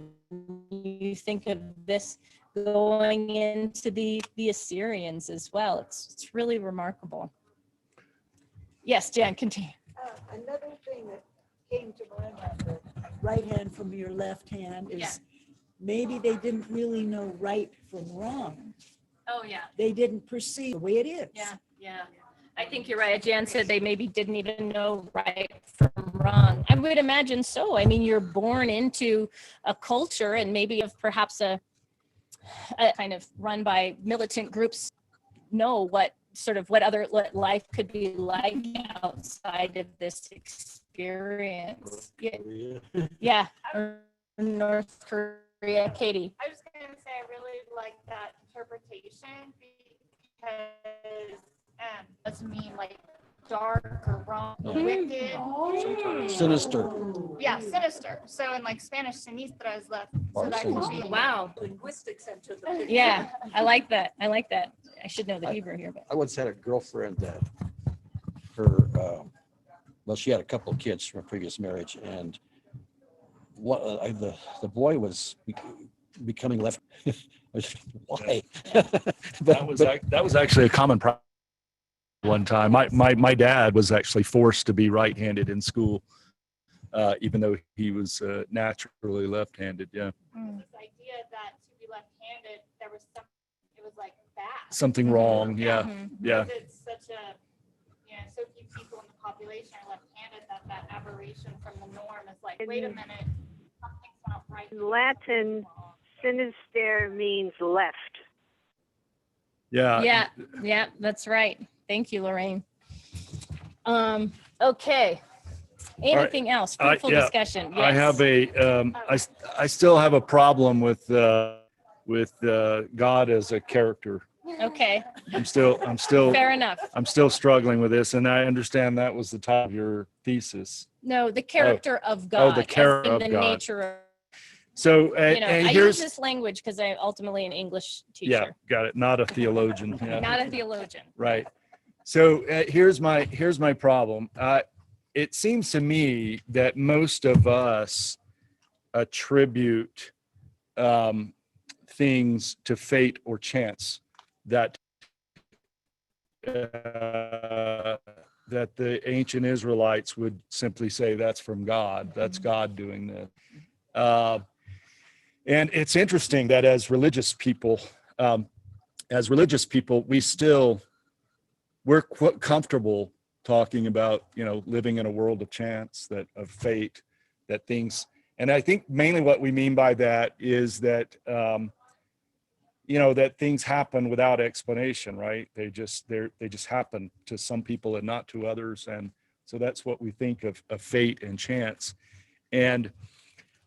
you think of this going into the Assyrians as well. It's really remarkable. Yes, Jan, continue. Another thing that came to mind, the right hand from your left hand, is maybe they didn't really know right from wrong. Oh, yeah. They didn't perceive the way it is. Yeah. I think you're right. Jan said they maybe didn't even know right from wrong. I would imagine so. I mean, you're born into a culture and maybe of perhaps a kind of run by militant groups know what what life could be like outside of this experience. Yeah. Or North Korea. Katie. I was going to say I really like that interpretation because doesn't mean like dark or wrong or wicked. Sinister. Yeah, sinister. So in like Spanish, sinistra is left. So that could be Wow. Linguistics into the Yeah, I like that. I should know the Hebrew here, but I once had a girlfriend that well, she had a couple of kids from a previous marriage, and the boy was becoming left. Why? That was actually a common problem one time. My dad was actually forced to be right-handed in school, even though he was naturally left-handed. Yeah. this idea that to be left-handed, there was something, it was like bad. Something wrong. Yeah. Yeah. Because it's such a, so few people in the population are left-handed that aberration from the norm is like, wait a minute, something's not right. In Latin, sinister means left. Yeah. yeah, that's right. Thank you, Lorraine. Okay. Anything else? Fruitful yeah. discussion. Yes. I have I still have a problem with God as a character. Okay. I'm still Fair enough. I'm still struggling with this, and I understand that was the title of your thesis. No, the character of God. the character as in of the God. nature of, So I use here's this language because I'm ultimately an English teacher. yeah, got it. Not a theologian. Yeah. Not a theologian. Right. So here's my problem. It seems to me that most of us attribute things to fate or chance that that the ancient Israelites would simply say that's from God. That's God doing this. And it's interesting that as religious people, we're comfortable talking about, living in a world of chance, of fate, that things. And I think mainly what we mean by that is that, that things happen without explanation, right? They just happen to some people and not to others. And so that's what we think of fate and chance. And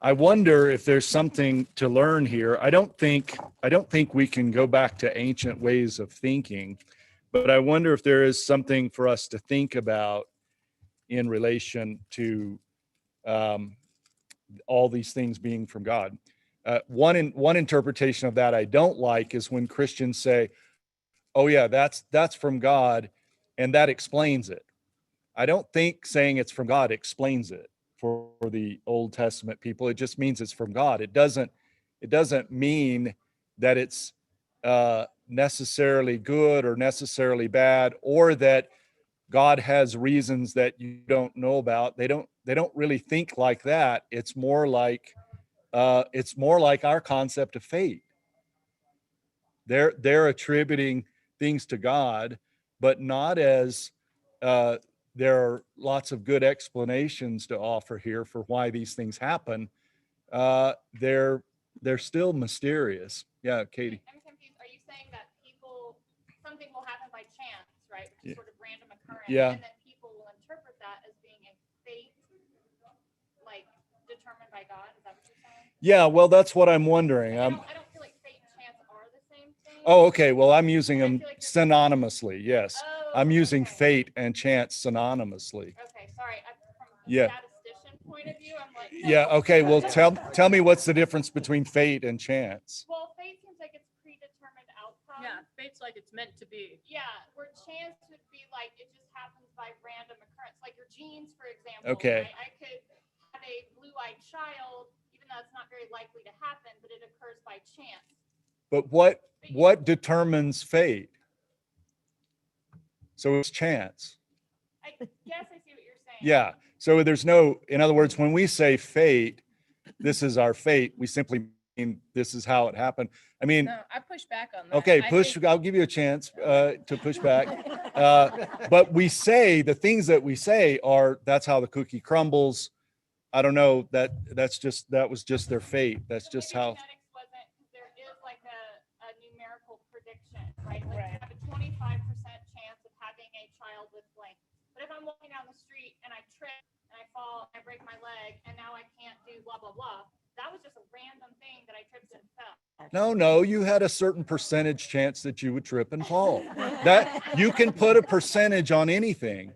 I wonder if there's something to learn here. I don't think we can go back to ancient ways of thinking, but I wonder if there is something for us to think about in relation to all these things being from God. One interpretation of that I don't like is when Christians say, "Oh yeah, that's from God," and that explains it. I don't think saying it's from God explains it for the Old Testament people. It just means it's from God. It doesn't mean that it's necessarily good or necessarily bad, or that God has reasons that you don't know about. They don't really think like that. It's more like our concept of fate. They're attributing things to God, but not as there are lots of good explanations to offer here for why these things happen. They're still mysterious. Yeah, Katie. I'm confused. Are you saying that something will happen by chance, right? Which is sort of random occurrence. Yeah. And then people will interpret that as being a fate, like determined by God. Is that what you're saying? Yeah, well, that's what I'm wondering. I don't feel like fate and chance are the same thing. Oh, okay. Well, I'm using them I feel like synonymously. Yes. Oh, I'm using okay. fate and chance synonymously. Okay, sorry. From a Yeah. statistician point of view, I'm like, no. Yeah. Okay. Well, tell me what's the difference between fate and chance. Well, fate seems like it's predetermined outcome. Yeah, fate's like it's meant to be. Yeah, where chance would be like it just happens by random occurrence, like your genes, for example. Okay. Right? I could have a blue-eyed child, even though it's not very likely to happen, but it occurs by chance. But what determines fate? So it's chance. I guess I see what you're saying. Yeah. So in other words, when we say fate, this is our fate, we simply this is how it happened. I mean, No, I push back on that. okay, I push. think- I'll give you a chance to push back. But we say the things that we say are that's how the cookie crumbles. I don't know that was just their fate. That's So just maybe how. genetics wasn't, 'cause there is like a numerical prediction, right? Like you have a 25% chance of having a child with blank. But if I'm walking down the street and I trip and I fall and I break my leg and now I can't do blah, blah, blah, that was just a random thing that I tripped and fell. No, you had a certain percentage chance that you would trip and fall. That you can put a percentage on anything.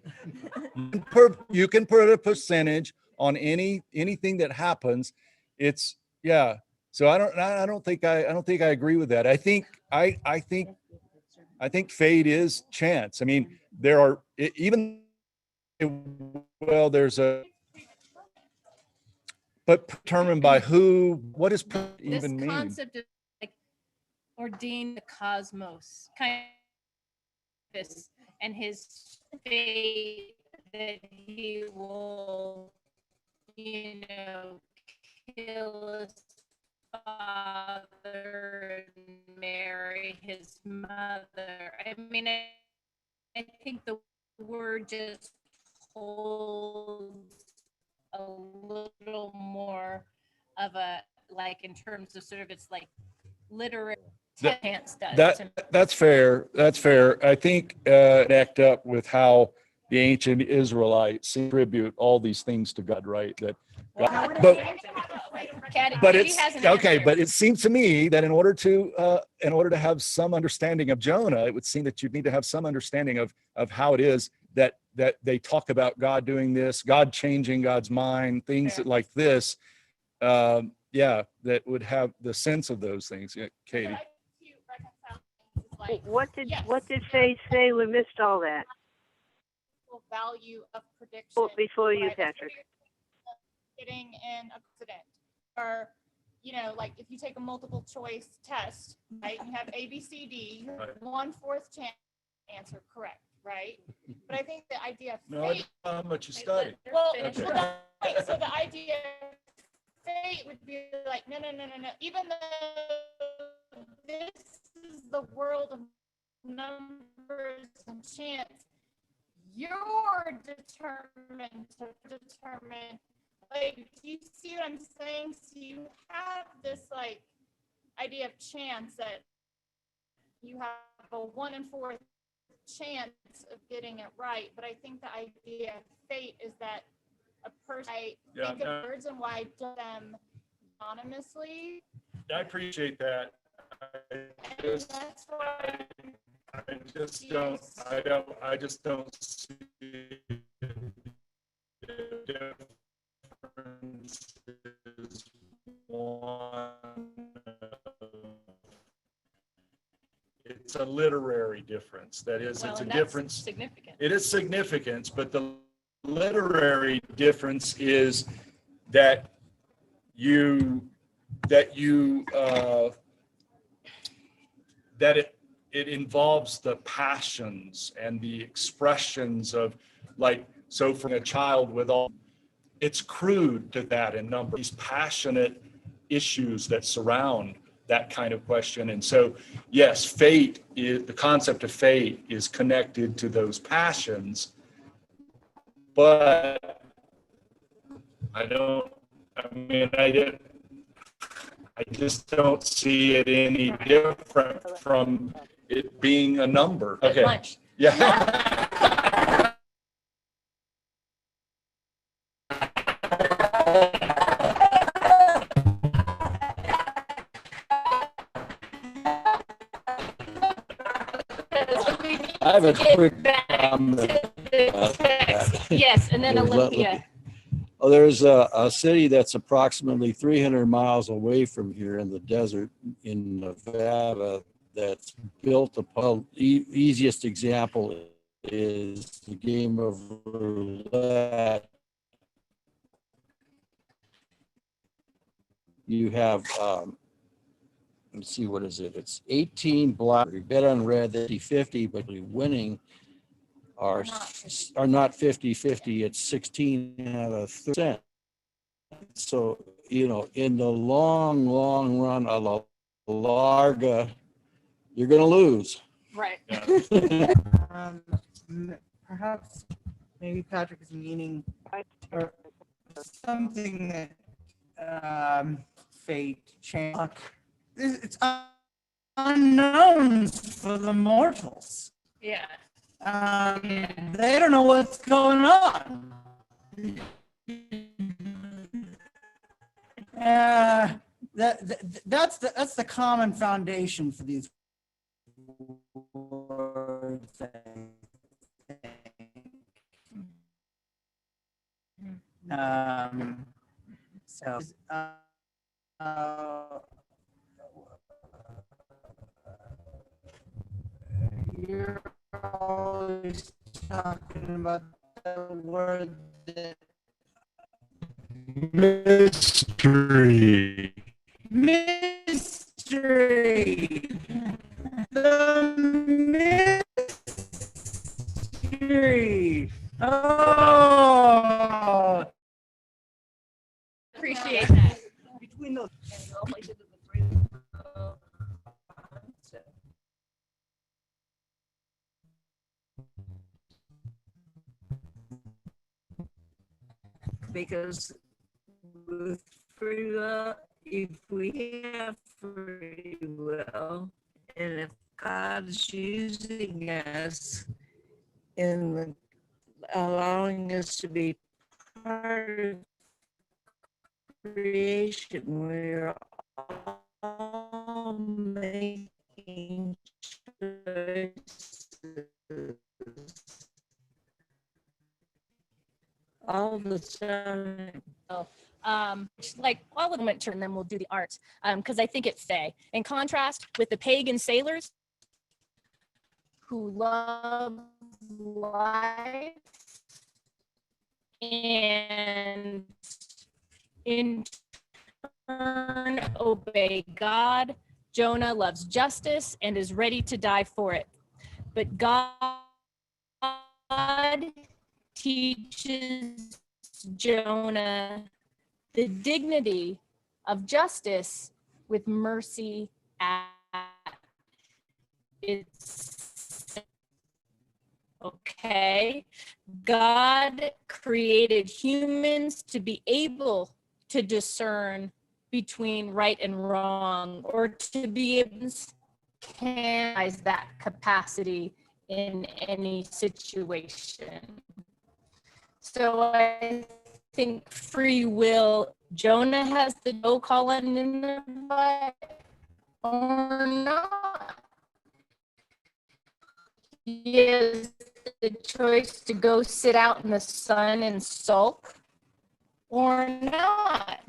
You can put a percentage on anything that happens. It's yeah. So I don't think I agree with that. I think fate is chance. I mean, there are even well, there's a but determined by who, what does this even mean? concept of like ordained the cosmos, kind of this, and his fate that he will, kill his father and marry his mother. I mean, I think the word just holds a little more of a, like, in terms of sort of its like literary chance does. That's fair. That's fair. I think connect up with how the ancient Israelites attribute all these things to God, right? But it's okay. But it seems to me that in order to have some understanding of Jonah, it would seem that you'd need to have some understanding of how it is that they talk about God doing this, God changing God's mind, things like this. That would have the sense of those things. Yeah, Katie. What did Faith say? We missed all that. Value of prediction Before you, right? Patrick. Getting an accident, or like if you take a multiple choice test, right? You have A, B, C, D. You have 1/4 chance to answer correct, right? But I think the idea of fate. How much you study? Well, Okay. so the idea of fate would be like, no. Even though this is the world of numbers and chance, you're determined to determine. Like, do you see what I'm saying? So you have this like idea of chance that you have a 1 in 4 chance of getting it right. But I think the idea of fate is that a person think of words and why do them anonymously. I appreciate that. That's why I just don't see the difference is one. It's a literary difference. That is, it's a difference. Significant. It is significance, but the literary difference is that it involves the passions and the expressions of, like, so for a child with all, it's crude to that in number, these passionate issues that surround that kind of question. And so, yes, fate is, the concept of fate is connected to those passions, but I just don't see it any different from it being a number. Okay. Lunch. Yeah. I have a quick comment. Yes, and then Let- Olympia. Oh, there's a city that's approximately 300 miles away from here in the desert in Nevada that's built upon, easiest example is the game of roulette. You have, let's see, what is it? It's 18 black, you bet on red, 50-50, but winning are not 50-50, it's 16 out of 30%. So in the long run of the Larga, you're going to lose. Right. Perhaps maybe Patrick is meaning or something that fate change. It's unknowns for the mortals. Yeah. They don't know what's going on. That's the common foundation for these words. So you're always talking about the word that Mystery. mystery. The mystery. Oh. Appreciate that. Between those. Because with free will, if we have free will, and if God's using us in allowing us to be part of creation, we're all making choices all the time. Like all of them went turn, and then we'll do the arts because I think it's say in contrast with the pagan sailors who love life and in turn obey God. Jonah loves justice and is ready to die for it, but God teaches Jonah the dignity of justice with mercy at its okay. God created humans to be able to discern between right and wrong, or to be able to canalize that capacity in any situation. So I think free will, Jonah has the no call on Nineveh or not. He has the choice to go sit out in the sun and sulk or not.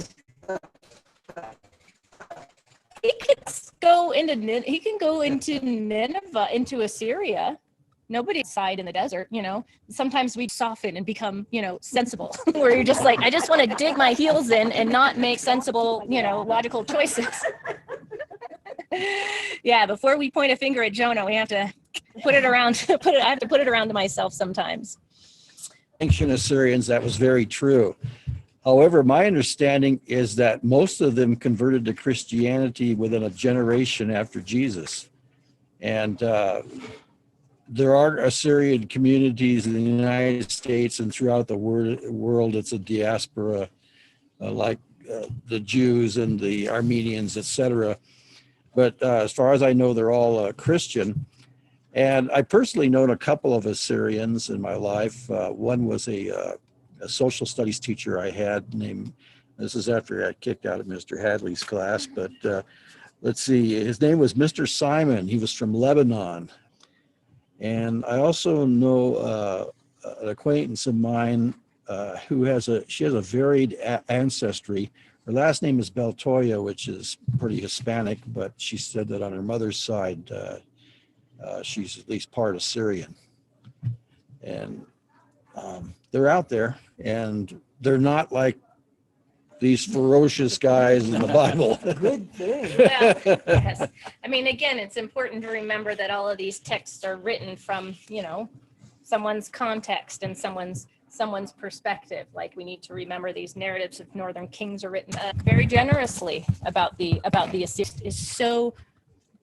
He can go into Nineveh, into Assyria. Nobody inside in the desert, Sometimes we soften and become, sensible, where you're just like, I just want to dig my heels in and not make sensible, logical choices. Yeah, before we point a finger at Jonah, we have to put it around, I have to put it around to myself sometimes. Ancient Assyrians, that was very true. However, my understanding is that most of them converted to Christianity within a generation after Jesus. And there are Assyrian communities in the United States and throughout the world. It's a diaspora like the Jews and the Armenians, etc. But as far as I know, they're all Christian. And I personally known a couple of Assyrians in my life. One was a social studies teacher I had named, this is after I got kicked out of Mr. Hadley's class, but let's see, his name was Mr. Simon. He was from Lebanon. And I also know an acquaintance of mine who has a varied ancestry. Her last name is Beltoya, which is pretty Hispanic, but she said that on her mother's side, she's at least part Assyrian. And they're out there, and they're not like these ferocious guys in the Bible. Good thing. Well, yes. I mean, again, it's important to remember that all of these texts are written from, someone's context and someone's someone's perspective. Like, we need to remember these narratives of northern kings are written very generously about the Assyrians. Is so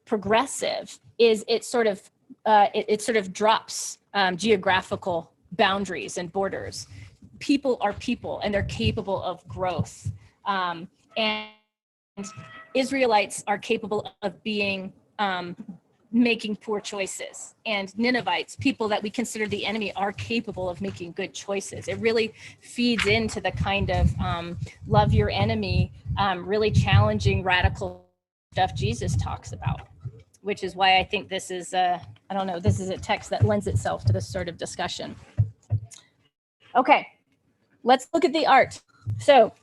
progressive. Is it sort of it sort of drops geographical boundaries and borders. People are people, and they're capable of growth. And Israelites are capable of being making poor choices, and Ninevites, people that we consider the enemy, are capable of making good choices. It really feeds into the kind of love your enemy, really challenging, radical stuff Jesus talks about, which is why I think this is this is a text that lends itself to this sort of discussion. Okay, let's look at the art. So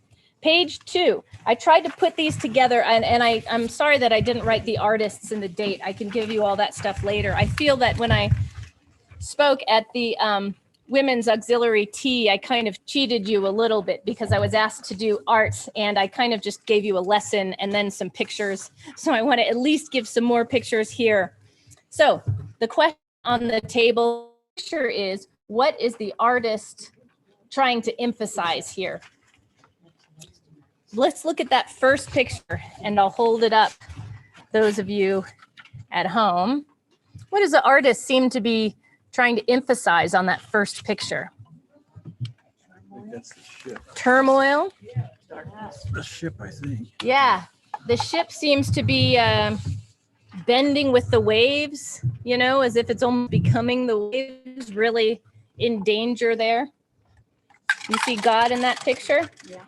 page 2, I tried to put these together, and I'm sorry that I didn't write the artists and the date. I can give you all that stuff later. I feel that when I spoke at the Women's Auxiliary Tea, I kind of cheated you a little bit because I was asked to do art, and I kind of just gave you a lesson and then some pictures. So I want to at least give some more pictures here. So the question on the table picture is, what is the artist trying to emphasize here? Let's look at that first picture, and I'll hold it up. Those of you at home, what does the artist seem to be trying to emphasize on that first picture? That's the ship. Turmoil. The ship, I think. Yeah, the ship seems to be bending with the waves, as if it's almost becoming the waves, really in danger there. You see God in that picture? Yeah.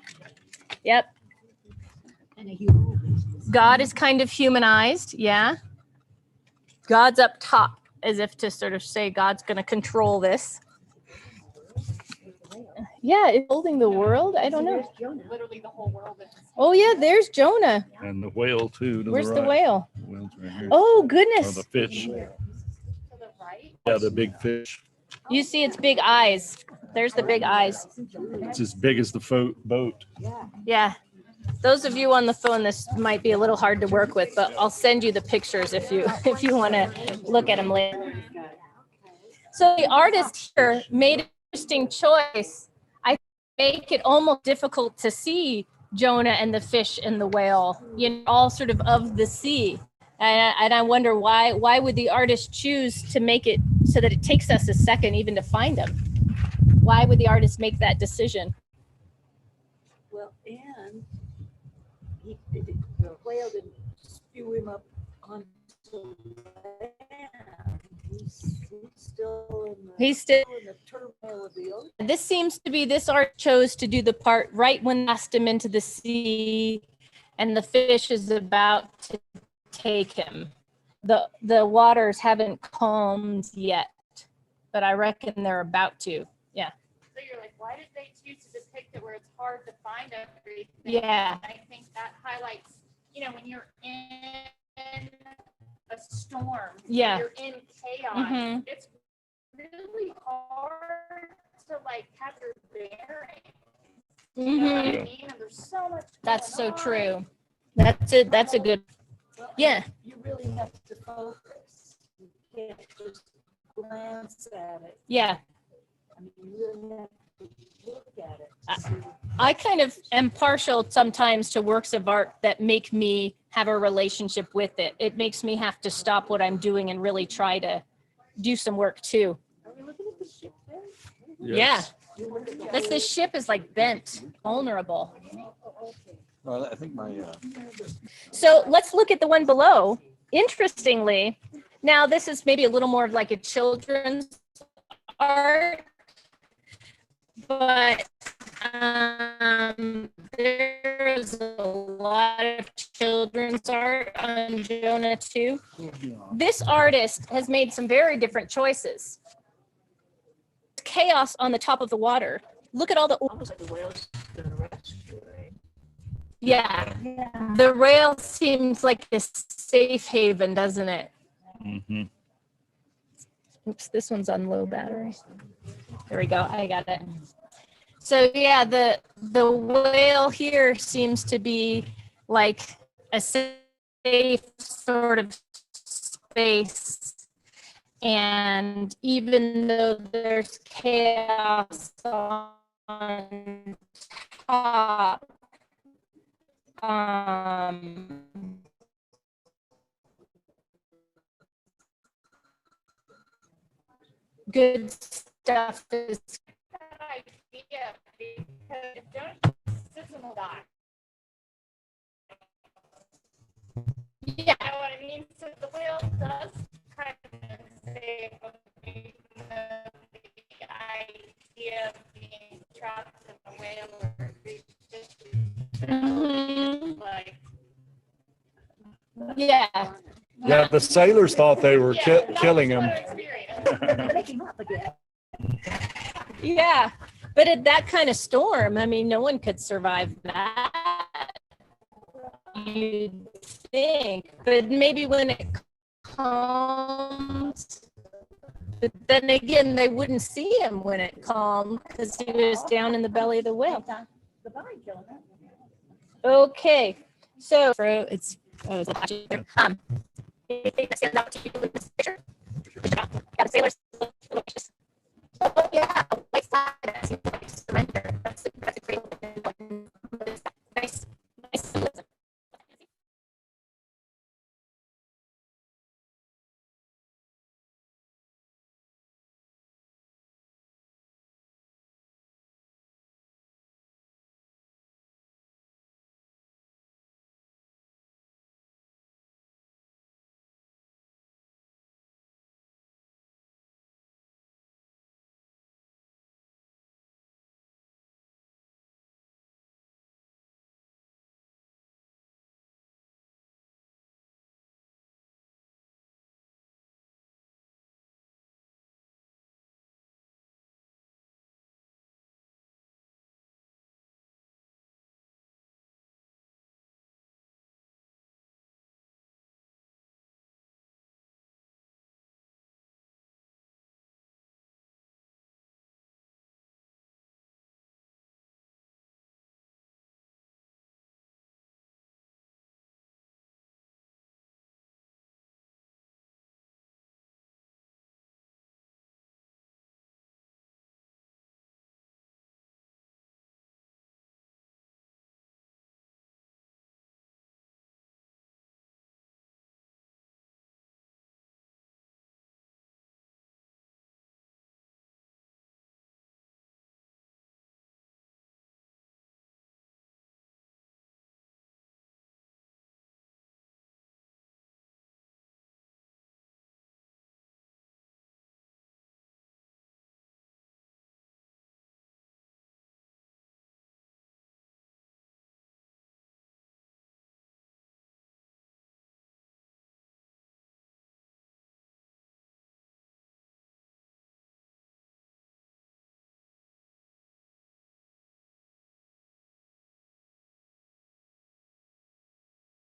Yep. And a human. God is kind of humanized, yeah. God's up top, as if to sort of say God's going to control this. Yeah, it's holding the world. I don't know. Literally the whole world. Oh yeah, there's Jonah. And the whale too. To Where's the the right. whale? The whale's right here. Oh Or goodness. the fish. To the right. Yeah, the big fish. You see its big eyes. There's the big eyes. It's as big as the boat. Yeah. Those of you on the phone, this might be a little hard to work with, but I'll send you the pictures if you want to look at them later. So the artist here made an interesting choice. I make it almost difficult to see Jonah and the fish and the whale, all sort of the sea. And I wonder why would the artist choose to make it so that it takes us a second even to find them? Why would the artist make that decision? Well, and the whale didn't spew him up onto land. He's still in the turmoil of the ocean. This seems to be, this art chose to do the part right when they cast him into the sea and the fish is about to take him. The waters haven't calmed yet, but I reckon they're about to. Yeah. So you're like, why did they choose to depict it where it's hard to find everything? Yeah. And I think that highlights, when you're in a storm, Yeah. you're in chaos. Mhm. It's really hard to have your bearings. You know what I mean? And there's so much. That's so going on. true. That's a good. Well, Yeah. You really have to focus. You can't just glance at it. Yeah. I mean, you really have to look at it. to see. I kind of am partial sometimes to works of art that make me have a relationship with it. It makes me have to stop what I'm doing and really try to do some work too. Are we looking at the ship there? Yes. Yeah. This ship is like bent, vulnerable. Well, I think my So let's look at the one below. Interestingly, now this is maybe a little more of like a children's art, but there's a lot of children's art on Jonah too. This artist has made some very different choices. Chaos on the top of the water. Look at all the. Yeah, the rail seems like a safe haven, doesn't it? Mm-hmm. Oops, this one's on low battery. There we go. I got it. So yeah, the whale here seems to be like a safe sort of space. And even though there's chaos on top, good stuff is That idea, because if Jonah sits and will die. yeah, You know what I mean? So the whale does kind of say, okay, the idea of being trapped in a whale or like, yeah, Yeah, the sailors thought they were yeah, that killing was him. what our experience. Wake him up again. yeah. But at that kind of storm, I mean, no one could survive that. You'd think, but maybe when it calms. But then again, they wouldn't see him when it calmed because he was down in the belly of the whale. Okay, so it's